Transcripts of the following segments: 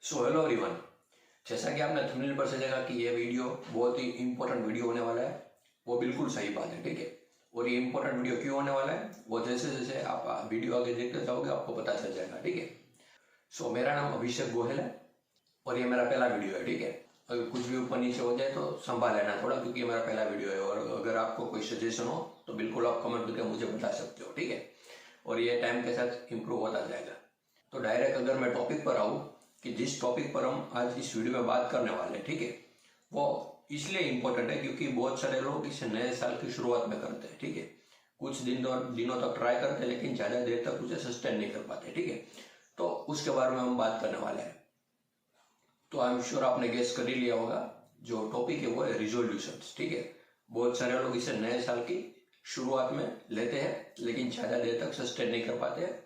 So hello everyone. जैसा कि आपने थंबनेल पर से देखा कि ये वीडियो बहुत ही इंपॉर्टेंट वीडियो होने वाला है, वो बिल्कुल सही बात है, ठीक है। और ये इंपॉर्टेंट वीडियो क्यों होने वाला है वो जैसे जैसे आप वीडियो आगे देखते जाओगे आपको पता चल जाएगा, ठीक है। सो मेरा नाम अभिषेक गोयल है और ये मेरा पहला वीडियो है, ठीक है। अगर कुछ भी ऊपर नीचे हो जाए तो संभाल लेना थोड़ा, क्योंकि ये मेरा पहला वीडियो है। और अगर आपको कोई सजेशन हो तो बिल्कुल आप कमेंट करके मुझे बता सकते हो, ठीक है। और ये टाइम के साथ इम्प्रूव होता जाएगा। तो डायरेक्ट अगर मैं टॉपिक पर आऊँ कि जिस टॉपिक पर हम आज इस वीडियो में बात करने वाले हैं, ठीक है, वो इसलिए इम्पोर्टेंट है क्योंकि बहुत सारे लोग इसे नए साल की शुरुआत में करते हैं, ठीक है। कुछ दिनों तक ट्राई करते हैं लेकिन ज़्यादा देर तक उसे सस्टेन नहीं कर पाते, ठीक है। तो उसके बारे में हम बात करने वाले हैं। तो आई एम श्योर आपने गेस कर ही लिया होगा, जो टॉपिक है वो है रिजोल्यूशंस, ठीक है। बहुत सारे लोग इसे नए साल की शुरुआत में लेते हैं लेकिन ज़्यादा देर तक सस्टेन नहीं कर पाते हैं,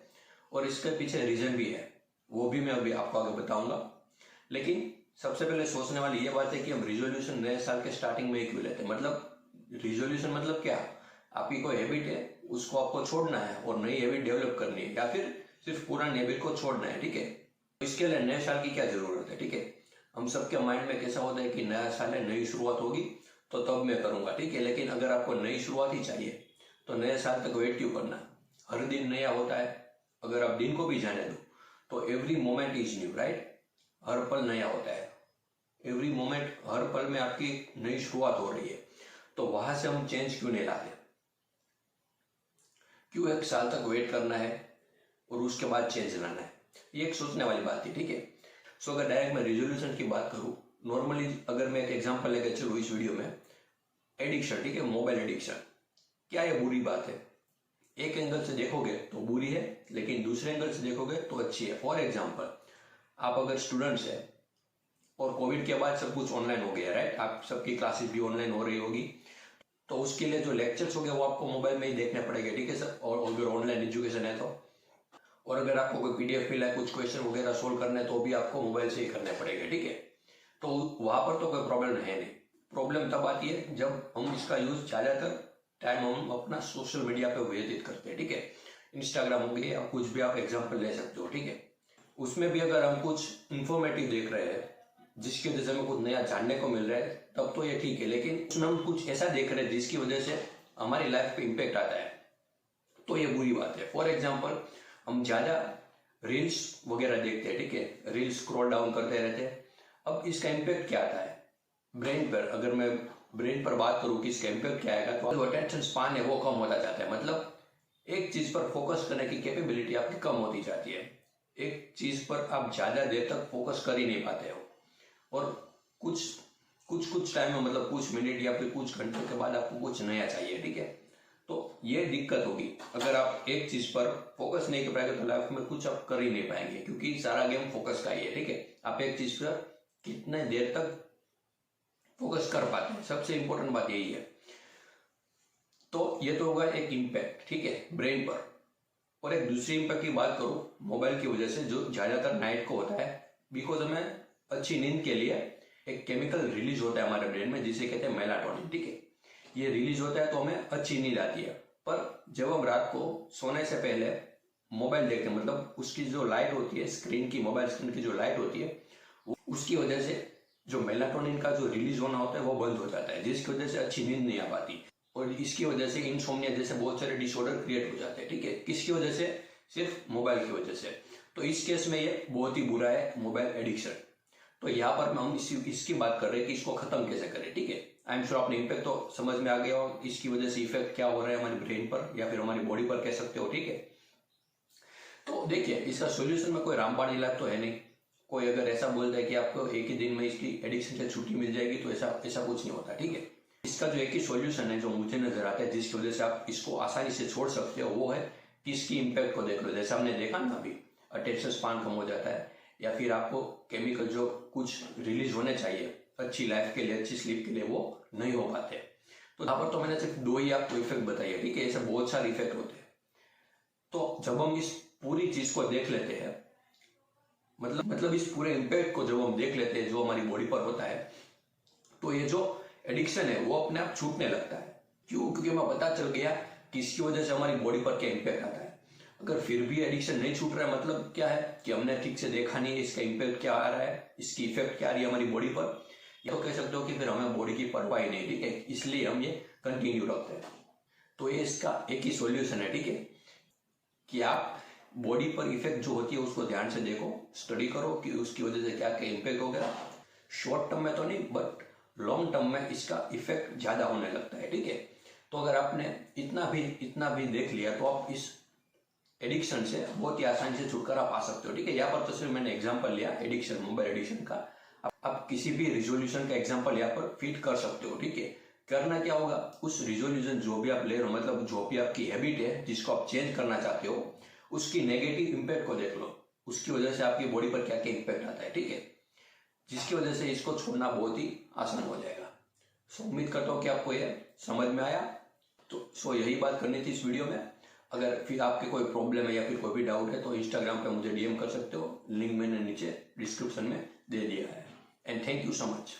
और इसके पीछे रीजन भी है, वो भी मैं अभी आपको आगे बताऊंगा। लेकिन सबसे पहले सोचने वाली ये बात है कि हम रिजोल्यूशन नए साल के स्टार्टिंग में ही क्यों लेते हैं। मतलब रिजोल्यूशन मतलब क्या, आपकी कोई हैबिट है उसको आपको छोड़ना है और नई हैबिट डेवलप करनी है, या फिर सिर्फ पुरानी हैबिट को छोड़ना है, ठीक है। इसके लिए नए साल की क्या जरूरत है, ठीक है। हम सबके माइंड में कैसा होता है कि नया साल है, नई शुरुआत होगी तो तब मैं करूंगा, ठीक है। लेकिन अगर आपको नई शुरुआत ही चाहिए तो नए साल तक वेट क्यों करना। हर दिन नया होता है, अगर आप दिन को भी जाने दो तो every moment is new, right. हर पल नया होता है, एवरी मोमेंट, हर पल में आपकी नई शुरुआत हो रही है। तो वहां से हम चेंज क्यों नहीं लाते, क्यों एक साल तक वेट करना है और उसके बाद चेंज लाना है। ये एक सोचने वाली बात है, ठीक है। सो अगर डायरेक्ट मैं रिजोल्यूशन की बात करूं, नॉर्मली अगर मैं एक एग्जांपल लेकर चलूं इस वीडियो में, एडिक्शन, ठीक है, मोबाइल एडिक्शन, क्या ये बुरी बात है? एक एंगल से देखोगे तो बुरी है, लेकिन दूसरे एंगल से देखोगे तो अच्छी है। फॉर एग्जाम्पल, आप अगर स्टूडेंट्स है और कोविड के बाद सब कुछ ऑनलाइन हो गया, राइट, आप सबकी क्लासेस भी ऑनलाइन हो रही होगी, तो उसके लिए जो लेक्चर्स हो गए वो आपको मोबाइल में ही देखने पड़ेंगे, ठीक है सर। और अगर ऑनलाइन एजुकेशन है तो, और अगर आपको कोई पीडीएफ मिला है, कुछ क्वेश्चन वगैरह सोल्व करने तो भी आपको मोबाइल से ही करने पड़ेंगे, ठीक है। तो वहां पर तो कोई प्रॉब्लम है नहीं। प्रॉब्लम तब आती है जब हम इसका यूज ज्यादातर टाइम हम अपना सोशल मीडिया पे व्यतीत करते हैं, ठीक है। इंस्टाग्राम हो गया, कुछ भी आप एग्जांपल ले सकते हो, ठीक है। उसमें भी अगर हम कुछ इंफॉर्मेटिव देख रहे हैं जिसकी वजह से हमें कुछ नया जानने को मिल रहा है तब तो ये ठीक है, लेकिन उसमें हम कुछ ऐसा देख रहे हैं जिसकी वजह से हमारी लाइफ पे इम्पेक्ट आता है, तो ये बुरी बात है। फॉर एग्जाम्पल, हम ज्यादा रील्स वगैरह देखते हैं, ठीक है, रील्स स्क्रॉल डाउन करते रहते हैं। अब इसका इम्पेक्ट क्या आता है ब्रेन पर? अगर मैं ब्रेन पर बात करूं कि इसका इम्पेक्ट क्या आएगा, तो जो अटेंशन स्पान है वो कम होता जाता है। मतलब एक चीज पर फोकस करने की कैपेबिलिटी आपकी कम होती जाती है। एक चीज पर आप ज्यादा देर तक फोकस कर ही नहीं पाते हो, और कुछ कुछ टाइम में, मतलब कुछ मिनट या फिर कुछ घंटों के बाद आपको कुछ नया चाहिए, ठीक है। तो ये दिक्कत होगी अगर आप एक चीज पर फोकस नहीं कर पाएंगे तो लाइफ में कुछ आप कर ही नहीं पाएंगे, क्योंकि सारा गेम फोकस का ही है, ठीक है। आप एक चीज पर कितने देर तक फोकस कर पाते हैं, सबसे इंपॉर्टेंट बात यही है। तो ये तो होगा एक इम्पैक्ट, ठीक है, ब्रेन पर। और एक दूसरी इम्पैक्ट की बात करूं, मोबाइल की वजह से जो ज्यादातर नाइट को होता है, बिकॉज हमें अच्छी नींद के लिए एक केमिकल रिलीज होता है हमारे ब्रेन में जिसे कहते हैं मेलाटोनिन, ठीक है। ये रिलीज होता है तो हमें अच्छी नींद आती है। पर जब हम रात को सोने से पहले मोबाइल देखते हैं, मतलब उसकी जो लाइट होती है स्क्रीन की, मोबाइल स्क्रीन की जो लाइट होती है, उसकी वजह से जो मेलाटोनिन का जो रिलीज होना होता है वो बंद हो जाता है, जिसकी वजह से अच्छी नींद नहीं आ पाती, और इसकी वजह से इंसोम्निया जैसे बहुत सारे डिसऑर्डर क्रिएट हो जाते हैं, ठीक है। किसकी वजह से? सिर्फ मोबाइल की वजह से। तो इस केस में ये बहुत ही बुरा है, मोबाइल एडिक्शन। तो यहाँ पर हम इसकी बात कर रहे हैं कि इसको खत्म कैसे करें, ठीक है। आई एम श्योर आपने इम्पैक्ट तो समझ में आ गया हो, इसकी वजह से इफेक्ट क्या हो रहा है हमारे ब्रेन पर या फिर हमारी बॉडी पर, कह सकते हो, ठीक है। तो देखिए, इसका सोल्यूशन में कोई रामबाण इलाज तो है नहीं। कोई अगर ऐसा बोलता है कि आपको एक ही दिन में इसकी एडिक्शन से छुट्टी मिल जाएगी, तो ऐसा कुछ नहीं होता, ठीक है। इसका जो एक ही सॉल्यूशन है जो मुझे नजर आता है, जिसकी वजह से आप इसको आसानी से छोड़ सकते हो, वो है कि इसकी इम्पैक्ट को देख लो। जैसे हमने देखा ना अभी, अटेंशन स्पान कम हो जाता है, या फिर आपको केमिकल जो कुछ रिलीज होने चाहिए अच्छी लाइफ के लिए, अच्छी स्लीप के लिए, वो नहीं हो पाते। तो यहाँ पर तो मैंने सिर्फ दो ही आपको इफेक्ट बताई है, ठीक है। ऐसे बहुत सारे इफेक्ट होते हैं। तो जब हम इस पूरी चीज को देख लेते हैं, मतलब इस पूरे इम्पैक्ट को जब हम देख लेते हैं जो हमारी बॉडी पर होता है, तो ये जो एडिक्शन है वो अपने आप छूटने लगता है। क्यों? क्योंकि हमें पता चल गया कि इसकी वजह से हमारी बॉडी पर क्या इम्पैक्ट आता है। अगर फिर भी एडिक्शन नहीं छूट रहा है, मतलब क्या है कि हमने ठीक से देखा नहीं है इसका इम्पैक्ट क्या आ रहा है, इसकी इफेक्ट क्या आ रही है हमारी बॉडी पर, या तो कह सकते हो कि फिर हमें बॉडी की परवाह ही नहीं, ठीक है, इसलिए हम ये कंटिन्यू रखते हैं। तो ये इसका एक ही सॉल्यूशन है, ठीक है, कि आप बॉडी पर इफेक्ट जो होती है उसको ध्यान से देखो, स्टडी करो कि उसकी वजह से क्या क्या इम्पैक्ट हो गया। शॉर्ट टर्म में तो नहीं, बट लॉन्ग टर्म में इसका इफेक्ट ज्यादा होने लगता है, ठीक है। तो अगर आपने इतना भी देख लिया तो आप इस एडिक्शन से बहुत ही आसानी से छुटकारा पा सकते हो, ठीक है। यहाँ पर तो सिर्फ मैंने एग्जांपल लिया एडिक्शन, मोबाइल एडिक्शन का। आप किसी भी रिजोल्यूशन का एग्जांपल यहाँ पर फिट कर सकते हो, ठीक है। करना क्या होगा, उस रिजोल्यूशन जो भी आप ले रहे हो, मतलब जो भी आपकी हैबिट है जिसको आप चेंज करना चाहते हो, उसकी नेगेटिव इम्पैक्ट को देख लो, उसकी वजह से आपकी बॉडी पर क्या क्या इम्पैक्ट आता है, ठीक है, जिसकी वजह से इसको छोड़ना बहुत ही आसान हो जाएगा। सो उम्मीद करता हूँ कि आपको यह समझ में आया। तो यही बात करनी थी इस वीडियो में। अगर फिर आपके कोई प्रॉब्लम है या फिर कोई भी डाउट है तो इंस्टाग्राम पे मुझे डीएम कर सकते हो, लिंक मैंने नीचे डिस्क्रिप्शन में दे दिया है। And thank you so much.